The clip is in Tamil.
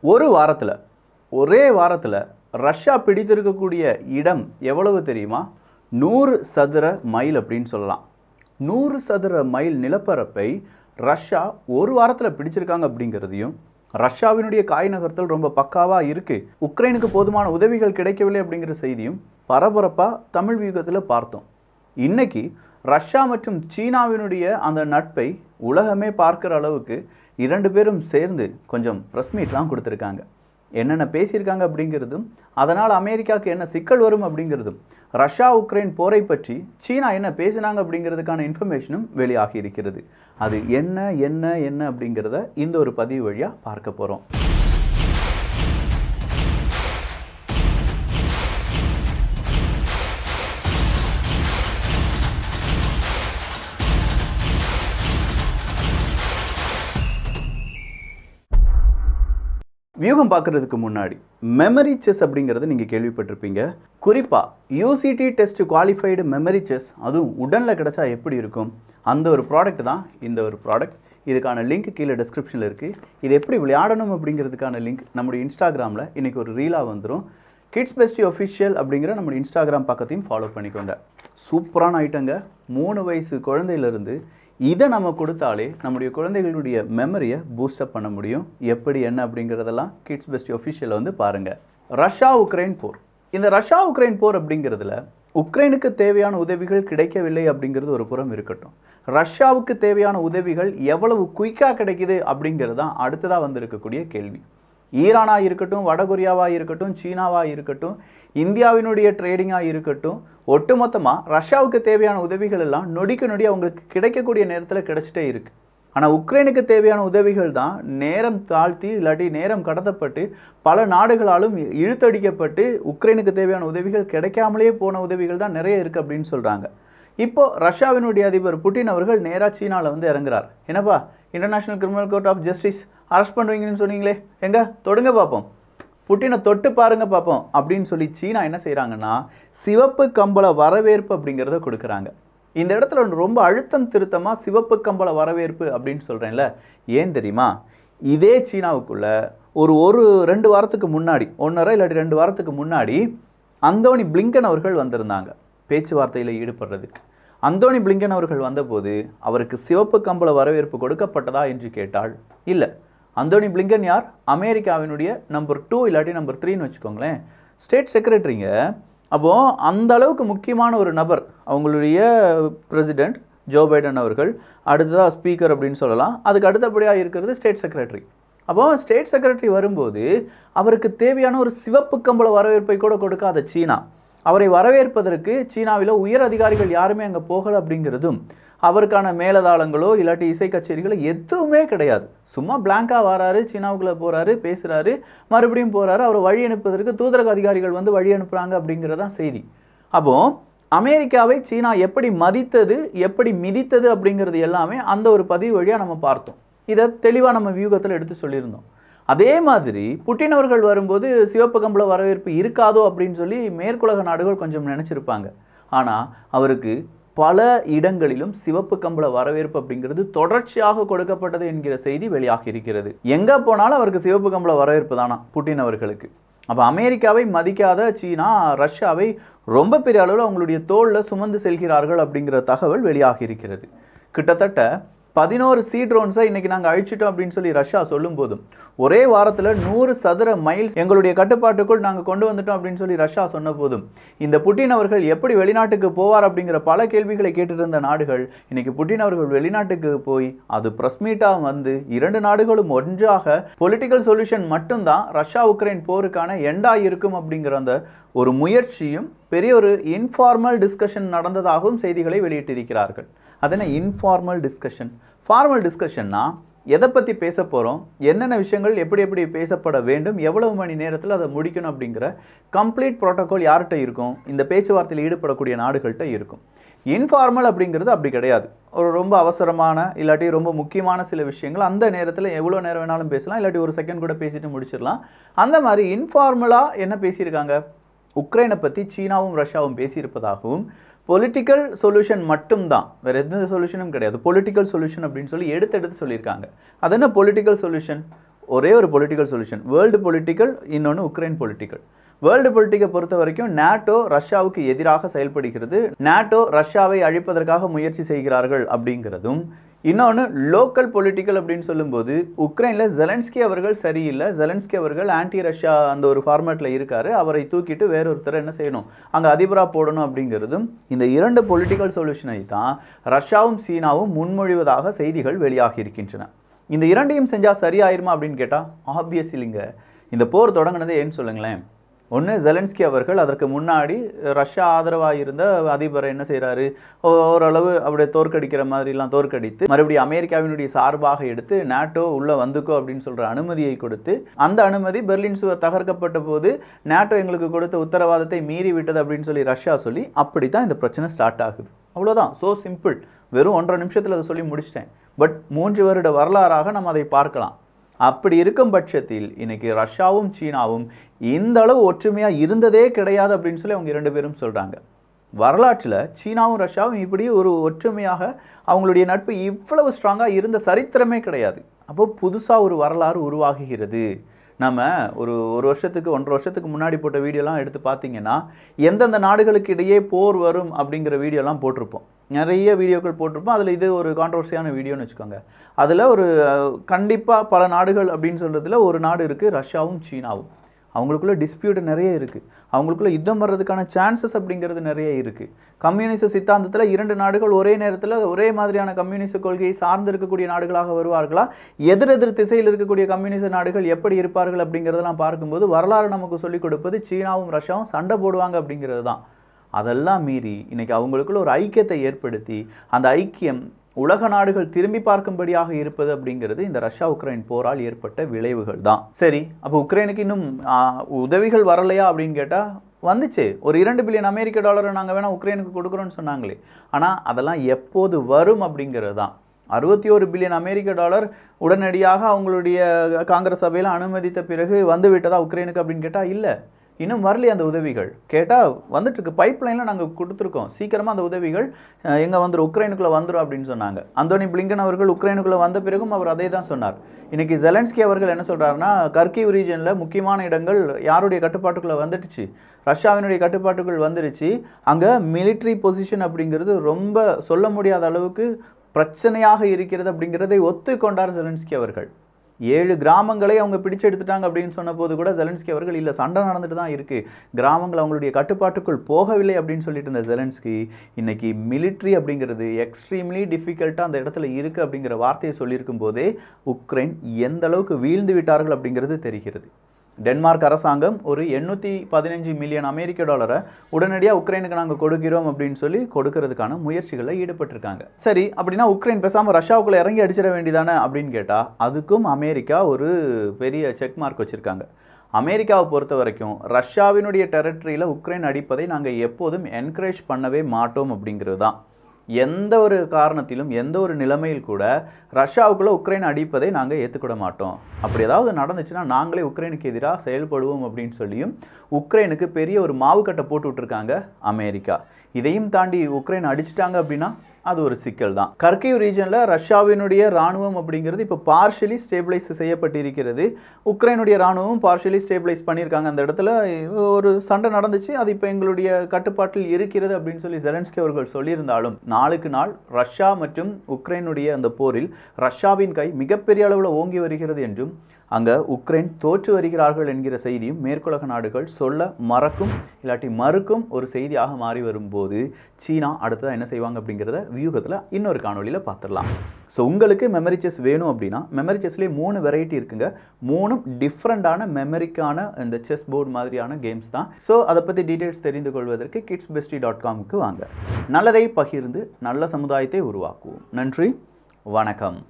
ஒரு வாரத்தில் ஒரே வாரத்தில் ரஷ்யா பிடித்திருக்கக்கூடிய இடம் எவ்வளவு தெரியுமா? 100 சதுர மைல் அப்படின்னு சொல்லலாம். 100 சதுர மைல் நிலப்பரப்பை ரஷ்யா ஒரு வாரத்தில் பிடிச்சிருக்காங்க அப்படிங்கிறதையும், ரஷ்யாவினுடைய காய் நகர்த்தல் ரொம்ப பக்காவாக இருக்குது, உக்ரைனுக்கு போதுமான உதவிகள் கிடைக்கவில்லை அப்படிங்கிற செய்தியும் பரபரப்பாக தமிழ் வியூகத்தில் பார்த்தோம். இன்னைக்கு ரஷ்யா மற்றும் சீனாவினுடைய அந்த நட்பை உலகமே பார்க்குற அளவுக்கு 2 பேரும் சேர்ந்து கொஞ்சம் ப்ரெஸ் மீட்லாம் கொடுத்துருக்காங்க. என்னென்ன பேசியிருக்காங்க அப்படிங்கிறதும், அதனால் அமெரிக்காவுக்கு என்ன சிக்கல் வரும் அப்படிங்கிறதும், ரஷ்யா உக்ரைன் போரை பற்றி சீனா என்ன பேசினாங்க அப்படிங்கிறதுக்கான இன்ஃபர்மேஷனும் வெளியாகி இருக்கிறது. அது என்ன என்ன என்ன அப்படிங்கிறத இந்த ஒரு பதிவு வழியாக பார்க்க போகிறோம். வியூகம் பார்க்குறதுக்கு முன்னாடி மெமரி செஸ் அப்படிங்கிறது நீங்கள் கேள்விப்பட்டிருப்பீங்க. குறிப்பாக UCD test qualified memory chess, அதுவும் உடனில் கிடச்சா எப்படி இருக்கும், அந்த ஒரு ப்ராடக்ட் தான் இந்த ஒரு ப்ராடக்ட். இதுக்கான லிங்க் கீழே டிஸ்கிரிப்ஷனில் இருக்குது. இது எப்படி விளையாடணும் அப்படிங்கிறதுக்கான லிங்க் நம்முடைய இன்ஸ்டாகிராமில் இன்றைக்கி ஒரு ரீலாக வந்துடும். கிட்ஸ் பெஸ்டி ஒஃபிஷியல் அப்படிங்கிற நம்முடைய இன்ஸ்டாகிராம் பக்கத்தையும் ஃபாலோ பண்ணிக்கோங்க. சூப்பரான ஐட்டங்க. 3 வயசு குழந்தையிலிருந்து இதை நம்ம கொடுத்தாலே நம்முடைய குழந்தைகளுடைய மெமரியை பூஸ்டப் பண்ண முடியும். எப்படி என்ன அப்படிங்கிறதெல்லாம் கிட்ஸ் பெஸ்டி ஒஃபிஷியலில் வந்து பாருங்கள். ரஷ்யா உக்ரைன் போர். இந்த ரஷ்யா உக்ரைன் போர் அப்படிங்கிறதுல உக்ரைனுக்கு தேவையான உதவிகள் கிடைக்கவில்லை அப்படிங்கிறது ஒரு புறம் இருக்கட்டும், ரஷ்யாவுக்கு தேவையான உதவிகள் எவ்வளவு குயிக்காக கிடைக்குது அப்படிங்கிறது தான் அடுத்ததாக வந்திருக்கக்கூடிய கேள்வி. ஈரானாக இருக்கட்டும், வடகொரியாவாக இருக்கட்டும், சீனாவாக இருக்கட்டும், இந்தியாவினுடைய ட்ரேடிங்காக இருக்கட்டும், ஒட்டுமொத்தமாக ரஷ்யாவுக்கு தேவையான உதவிகள் எல்லாம் நொடிக்கு நொடி அவங்களுக்கு கிடைக்கக்கூடிய நேரத்தில் கிடைச்சிட்டே இருக்குது. ஆனால் உக்ரைனுக்கு தேவையான உதவிகள் தான் நேரம் தாழ்த்தி இல்லாட்டி நேரம் கடத்தப்பட்டு பல நாடுகளாலும் இழுத்தடிக்கப்பட்டு உக்ரைனுக்கு தேவையான உதவிகள் கிடைக்காமலே போன உதவிகள் தான் நிறைய இருக்குது அப்படின்னு சொல்கிறாங்க. இப்போது ரஷ்யாவினுடைய அதிபர் புட்டின் அவர்கள் நேராக சீனாவில் வந்து இறங்குறார். என்னப்பா, international criminal court of justice arrest பண்ணுவீங்கன்னு சொன்னீங்களே, எங்க தொடுங்க பார்ப்போம், புட்டினை தொட்டு பாருங்க பார்ப்போம் அப்படின்னு சொல்லி சீனா என்ன செய்கிறாங்கன்னா சிவப்பு கம்பள வரவேற்பு அப்படிங்கிறத கொடுக்குறாங்க. இந்த இடத்துல ரொம்ப அழுத்தம் திருத்தமாக சிவப்பு கம்பள வரவேற்பு அப்படின்னு சொல்கிறேன்ல, ஏன் தெரியுமா? இதே சீனாவுக்குள்ள ஒரு 2 வாரத்துக்கு முன்னாடி, 1.5 இல்லாட்டி 2 வாரத்துக்கு முன்னாடி அந்தோனி பிளிங்கன் அவர்கள் வந்திருந்தாங்க பேச்சுவார்த்தையில் ஈடுபடுறதுக்கு. அந்தோனி பிளிங்கன் அவர்கள் வந்தபோது அவருக்கு சிவப்பு கம்பள வரவேற்பு கொடுக்கப்பட்டதா என்று கேட்டால் இல்லை. அந்தோனி பிளிங்கன் யார்? அமெரிக்காவினுடைய நம்பர் 2 இல்லாட்டி நம்பர் 3ன்னு வச்சுக்கோங்களேன், ஸ்டேட் செக்ரட்டரிங்க. அப்போது அந்த அளவுக்கு முக்கியமான ஒரு நபர் அவங்களுடைய பிரசிடெண்ட் ஜோ பைடன் அவர்கள், அடுத்ததாக ஸ்பீக்கர் அப்படின்னு சொல்லலாம், அதுக்கு அடுத்தபடியாக இருக்கிறது ஸ்டேட் செக்ரட்டரி. அப்போது ஸ்டேட் செக்ரட்டரி வரும்போது அவருக்கு தேவையான ஒரு சிவப்பு கம்பள வரவேற்பை கூட கொடுக்காத சீனா, அவரை வரவேற்பதற்கு சீனாவில் உயர் அதிகாரிகள் யாருமே அங்கே போகலை அப்படிங்கிறதும், அவருக்கான மேலதாளங்களோ இல்லாட்டி இசை கச்சேரிகளோ எதுவுமே கிடையாது. சும்மா பிளாங்காக வராரு, சீனாவுக்குள்ளே போகிறாரு, பேசுகிறாரு, மறுபடியும் போகிறாரு. அவரை வழி அனுப்புவதற்கு தூதரக அதிகாரிகள் வந்து வழி அனுப்புகிறாங்க அப்படிங்கிறதான் செய்தி. அப்போது அமெரிக்காவை சீனா எப்படி மதித்தது, எப்படி மிதித்தது அப்படிங்கிறது எல்லாமே அந்த ஒரு பதிவு வழியாக நம்ம பார்த்தோம். இதை தெளிவாக நம்ம வியூகத்தில் எடுத்து சொல்லியிருந்தோம். அதே மாதிரி புட்டின் அவர்கள் வரும்போது சிவப்பு கம்பள வரவேற்பு இருக்காதோ அப்படின்னு சொல்லி மேற்குலக நாடுகள் கொஞ்சம் நினச்சிருப்பாங்க. ஆனால் அவருக்கு பல இடங்களிலும் சிவப்பு கம்பள வரவேற்பு அப்படிங்கிறது தொடர்ச்சியாக கொடுக்கப்பட்டது என்கிற செய்தி வெளியாகி இருக்கிறது. எங்கே போனாலும் அவருக்கு சிவப்பு கம்பள வரவேற்பு தானா புட்டின் அவர்களுக்கு. அப்போ அமெரிக்காவை மதிக்காத சீனா ரஷ்யாவை ரொம்ப பெரிய அளவில் அவங்களுடைய தோளில் சுமந்து செல்கிறார்கள் அப்படிங்கிற தகவல் வெளியாகி இருக்கிறது. கிட்டத்தட்ட 11 சீ ட்ரோன்ஸை இன்றைக்கி நாங்கள் அழிச்சிட்டோம் அப்படின்னு சொல்லி ரஷ்யா சொல்லும் போதும், ஒரே வாரத்தில் 100 சதுர மைல்ஸ் எங்களுடைய கட்டுப்பாட்டுக்குள் நாங்கள் கொண்டு வந்துட்டோம் அப்படின்னு சொல்லி ரஷ்யா சொன்ன போதும், இந்த புட்டின் அவர்கள் எப்படி வெளிநாட்டுக்கு போவார் அப்படிங்கிற பல கேள்விகளை கேட்டிருந்த நாடுகள் இன்றைக்கி புட்டின் அவர்கள் வெளிநாட்டுக்கு போய் அது ப்ரெஸ் மீட்டாக வந்து 2 நாடுகளும் ஒன்றாக பொலிட்டிக்கல் சொல்யூஷன் மட்டும்தான் ரஷ்யா உக்ரைன் போருக்கான எண்டாக இருக்கும் அப்படிங்கிற அந்த ஒரு முயற்சியும் பெரிய ஒரு இன்ஃபார்மல் டிஸ்கஷன் நடந்ததாகவும் செய்திகளை வெளியிட்டிருக்கிறார்கள். அது என்ன இன்ஃபார்மல் டிஸ்கஷன்? ஃபார்மல் டிஸ்கஷன்னா எதை பற்றி பேச போகிறோம், என்னென்ன விஷயங்கள் எப்படி எப்படி பேசப்பட வேண்டும், எவ்வளவு மணி நேரத்தில் அதை முடிக்கணும் அப்படிங்கிற கம்ப்ளீட் ப்ரோட்டோகால் யார்கிட்ட இருக்கும்? இந்த பேச்சுவார்த்தையில் ஈடுபடக்கூடிய நாடுகள்கிட்ட இருக்கும். இன்ஃபார்மல் அப்படிங்கிறது அப்படி கிடையாது. ஒரு ரொம்ப அவசரமான இல்லாட்டி ரொம்ப முக்கியமான சில விஷயங்கள் அந்த நேரத்தில் எவ்வளோ நேரம் வேணாலும் பேசலாம், இல்லாட்டி ஒரு செகண்ட் கூட பேசிட்டு முடிச்சிடலாம். அந்த மாதிரி இன்ஃபார்மலாக என்ன பேசியிருக்காங்க, உக்ரைனை பற்றி சீனாவும் ரஷ்யாவும் பேசியிருப்பதாகவும், பொலிட்டிக்கல் சொல்யூஷன் மட்டும்தான், வேறு எந்த சொல்யூஷனும் கிடையாது, பொலிட்டிக்கல் சொல்யூஷன் அப்படின்னு சொல்லி எடுத்து சொல்லியிருக்காங்க. அது என்ன பொலிட்டிக்கல் சொல்யூஷன்? ஒரே ஒரு பொலிட்டிக்கல் சொல்யூஷன். வேர்ல்டு பொலிட்டிக்கல், இன்னொன்று உக்ரைன் பொலிட்டிக்கல். வேர்ல்டு பொலிட்டிக்கை பொறுத்த வரைக்கும் நேட்டோ ரஷ்யாவுக்கு எதிராக செயல்படுகிறது, நேட்டோ ரஷ்யாவை அழிப்பதற்காக முயற்சி செய்கிறார்கள் அப்படிங்கிறதும், இன்னொன்று லோக்கல் பொலிட்டிக்கல் அப்படின்னு சொல்லும்போது உக்ரைனில் ஜெலன்ஸ்கி அவர்கள் சரியில்லை, ஜெலன்ஸ்கி அவர்கள் ஆன்டி ரஷ்யா அந்த ஒரு ஃபார்மேட்டில் இருக்கார், அவரை தூக்கிட்டு வேறொருத்தரை என்ன செய்யணும், அங்கே அதிபராக போடணும் அப்படிங்கிறதும், இந்த இரண்டு பொலிட்டிக்கல் சொல்யூஷனை தான் ரஷ்யாவும் சீனாவும் முன்மொழிவதாக செய்திகள் வெளியாகி இருக்கின்றன. இந்த இரண்டையும் செஞ்சால் சரியாயிருமா அப்படின்னு கேட்டால் ஆப்வியஸ் இல்லைங்க. இந்த போர் தொடங்கினதே ஏன்னு சொல்லுங்களேன். ஒன்று, ஜெலன்ஸ்கி அவர்கள் அதற்கு முன்னாடி ரஷ்யா ஆதரவாக இருந்த அதிபரை என்ன செய்கிறாரு, ஓரளவு அப்படியே தோற்கடிக்கிற மாதிரிலாம் தோற்கடித்து மறுபடியும் அமெரிக்காவினுடைய சார்பாக எடுத்து நேட்டோ உள்ளே வந்துக்கோ அப்படின்னு சொல்கிற அனுமதியை கொடுத்து, அந்த அனுமதி பெர்லின் சுவர் தகர்க்கப்பட்ட போது நேட்டோ எங்களுக்கு கொடுத்த உத்தரவாதத்தை மீறி விட்டது அப்படின்னு சொல்லி ரஷ்யா சொல்லி அப்படி தான் இந்த பிரச்சனை ஸ்டார்ட் ஆகுது. அவ்வளோதான், ஸோ சிம்பிள். வெறும் 1.5 நிமிஷத்தில் அதை சொல்லி முடிச்சிட்டேன். பட் 3 வருட வரலாறாக நம்ம அதை பார்க்கலாம். அப்படி இருக்கும் பட்சத்தில் இன்னைக்கு ரஷ்யாவும் சீனாவும் இந்த அளவு ஒற்றுமையாக இருந்ததே கிடையாது அப்படின்னு சொல்லி அவங்க 2 பேரும் சொல்கிறாங்க. வரலாற்றில் சீனாவும் ரஷ்யாவும் இப்படி ஒரு ஒற்றுமையாக அவங்களுடைய நட்பு இவ்வளவு ஸ்ட்ராங்காக இருந்த சரித்திரமே கிடையாது. அப்போ புதுசாக ஒரு வரலாறு உருவாகுகிறது. நம்ம ஒரு வருஷத்துக்கு 1.5 வருஷத்துக்கு முன்னாடி போட்ட வீடியோலாம் எடுத்து பார்த்தீங்கன்னா எந்தெந்த நாடுகளுக்கு இடையே போர் வரும் அப்படிங்கிற வீடியோலாம் போட்டிருப்போம். நிறைய வீடியோக்கள் போட்டிருப்போம். அதில் இது ஒரு கான்ட்ரவர்சியான வீடியோன்னு வச்சுக்கோங்க. அதில் ஒரு கண்டிப்பாக பல நாடுகள் அப்படின்னு சொல்கிறதுல ஒரு நாடு இருக்குது, ரஷ்யாவும் சீனாவும். அவங்களுக்குள்ள டிஸ்பியூட் நிறைய இருக்குது, அவங்களுக்குள்ள யுத்தம் வர்றதுக்கான சான்சஸ் அப்படிங்கிறது நிறைய இருக்குது. கம்யூனிச சித்தாந்தத்தில் 2 நாடுகள் ஒரே நேரத்தில் ஒரே மாதிரியான கம்யூனிச கொள்கையை சார்ந்து இருக்கக்கூடிய நாடுகளாக வருவார்களா, எதிரெதிர் திசையில் இருக்கக்கூடிய கம்யூனிச நாடுகள் எப்படி இருப்பார்கள் அப்படிங்கிறதெல்லாம் பார்க்கும்போது வரலாறு நமக்கு சொல்லிக் கொடுப்பது சீனாவும் ரஷ்யாவும் சண்டை போடுவாங்க அப்படிங்கிறது தான். அதெல்லாம் மீறி இன்னைக்கு அவங்களுக்குள்ள ஒரு ஐக்கியத்தை ஏற்படுத்தி அந்த ஐக்கியம் உலக நாடுகள் திரும்பி பார்க்கும்படியாக இருப்பது அப்படிங்கிறது இந்த ரஷ்யா உக்ரைன் போரால் ஏற்பட்ட விளைவுகள் தான். சரி, அப்போ உக்ரைனுக்கு இன்னும் உதவிகள் வரலையா அப்படின்னு கேட்டால் வந்துச்சு. ஒரு $2 பில்லியன் அமெரிக்க டாலரை நாங்கள் வேணால் உக்ரைனுக்கு கொடுக்குறோன்னு சொன்னாங்களே. ஆனால் அதெல்லாம் எப்போது வரும் அப்படிங்கிறது தான். 61 பில்லியன் அமெரிக்க டாலர் உடனடியாக அவங்களுடைய காங்கிரஸ் சபையில் அனுமதித்த பிறகு வந்து விட்டதா உக்ரைனுக்கு அப்படின்னு கேட்டால் இல்லை, இன்னும் வரலையே அந்த உதவிகள். கேட்டால் வந்துட்டுருக்கு, பைப்லைனில் நாங்கள் கொடுத்துருக்கோம், சீக்கிரமாக அந்த உதவிகள் எங்கே வந்துடும், உக்ரைனுக்குள்ளே வந்துடும் அப்படின்னு சொன்னாங்க. அந்தோனி பிளிங்கன் அவர்கள் உக்ரைனுக்குள்ளே வந்த பிறகும் அவர் அதே தான் சொன்னார். இன்றைக்கி ஜெலன்ஸ்கி அவர்கள் என்ன சொல்கிறாருன்னா, கர்கிவ் ரீஜனில் முக்கியமான இடங்கள் யாருடைய கட்டுப்பாட்டுக்குள்ளே வந்துடுச்சு, ரஷ்யாவினுடைய கட்டுப்பாட்டுக்குள் வந்துடுச்சு. அங்கே மிலிட்ரி பொசிஷன் அப்படிங்கிறது ரொம்ப சொல்ல முடியாத அளவுக்கு பிரச்சனையாக இருக்கிறது அப்படிங்கிறதை ஒத்துக்கொண்டார் ஜெலன்ஸ்கி அவர்கள். 7 கிராமங்களை அவங்க பிடிச்செடுத்துட்டாங்க அப்படின்னு சொன்ன போது கூட ஜெலன்ஸ்கி அவர்கள் இல்லை, சண்டை நடந்துட்டு தான் இருக்குது, கிராமங்கள் அவங்களுடைய கட்டுப்பாட்டுக்குள் போகவில்லை அப்படின்னு சொல்லிட்டு இருந்த ஜெலன்ஸ்கி இன்னைக்கு மிலிட்ரி அப்படிங்கிறது எக்ஸ்ட்ரீம்லி டிஃபிகல்ட்டாக அந்த இடத்துல இருக்குது அப்படிங்கிற வார்த்தையை சொல்லியிருக்கும் போதே உக்ரைன் எந்த அளவுக்கு வீழ்ந்து விட்டார்கள் அப்படிங்கிறது தெரிகிறது. டென்மார்க் அரசாங்கம் ஒரு 815 மில்லியன் அமெரிக்க டாலரை உடனடியாக உக்ரைனுக்கு நாங்கள் கொடுக்கிறோம் அப்படின்னு சொல்லி கொடுக்கறதுக்கான முயற்சிகளில் ஈடுபட்டிருக்காங்க. சரி, அப்படின்னா உக்ரைன் பேசாமல் ரஷ்யாவுக்குள்ளே இறங்கி அடிச்சிட வேண்டியதானே அப்படின்னு கேட்டால் அதுக்கும் அமெரிக்கா ஒரு பெரிய செக் மார்க் வச்சுருக்காங்க. அமெரிக்காவை பொறுத்த வரைக்கும் ரஷ்யாவினுடைய டெரிட்டரியில் உக்ரைன் அடிப்பதை நாங்கள் எப்போதும் என்கரேஜ் பண்ணவே மாட்டோம் அப்படிங்கிறது தான். எந்த ஒரு காரணத்திலும் எந்த ஒரு நிலைமையில் கூட ரஷ்யாவுக்குள்ளே உக்ரைன் அடிப்பதை நாங்கள் ஏற்றுக்கிட மாட்டோம். அப்படி ஏதாவது நடந்துச்சுன்னா நாங்களே உக்ரைனுக்கு எதிராக செயல்படுவோம் அப்படின்னு சொல்லியும் உக்ரைனுக்கு பெரிய ஒரு மாவுக்கட்டை போட்டு விட்டுருக்காங்க அமெரிக்கா. இதையும் தாண்டி உக்ரைன் அடிச்சிட்டாங்க அப்படின்னா அது ஒரு சிக்கல் தான். கர்கிவ் ரீஜனில் ரஷ்யாவினுடைய இராணுவம் அப்படிங்கிறது இப்போ பார்ஷியலி ஸ்டேபிளைஸ் செய்யப்பட்டிருக்கிறது. உக்ரைனுடைய இராணுவம் பார்ஷியலி ஸ்டேபிளைஸ் பண்ணியிருக்காங்க. அந்த இடத்துல ஒரு சண்டை நடந்துச்சு, அது இப்போ எங்களுடைய கட்டுப்பாட்டில் இருக்கிறது அப்படின்னு சொல்லி ஜெலன்ஸ்கி அவர்கள் சொல்லியிருந்தாலும் நாளுக்கு நாள் ரஷ்யா மற்றும் உக்ரைனுடைய அந்த போரில் ரஷ்யாவின் கை மிகப்பெரிய அளவில் ஓங்கி வருகிறது என்றும் அங்கே உக்ரைன் தோற்று வருகிறார்கள் என்கிற செய்தியும் மேற்குலக நாடுகள் சொல்ல மறுக்கும் ஒரு செய்தியாக மாறி வரும்போது சீனா அடுத்ததாக என்ன செய்வாங்க அப்படிங்கிறத வியூகத்தில் இன்னொரு காணொலியில் பார்த்துடலாம். ஸோ உங்களுக்கு மெமரி செஸ் வேணும் அப்படின்னா மெமரி செஸ்லேயே 3 வெரைட்டி இருக்குங்க. 3ம் டிஃப்ரெண்டான மெமரிக்கான இந்த செஸ் போர்டு மாதிரியான கேம்ஸ் தான். ஸோ அதை பற்றி டீட்டெயில்ஸ் தெரிந்து கொள்வதற்கு kidsbestie.comக்கு வாங்க. நல்லதை பகிர்ந்து நல்ல சமுதாயத்தை உருவாக்குவோம். நன்றி, வணக்கம்.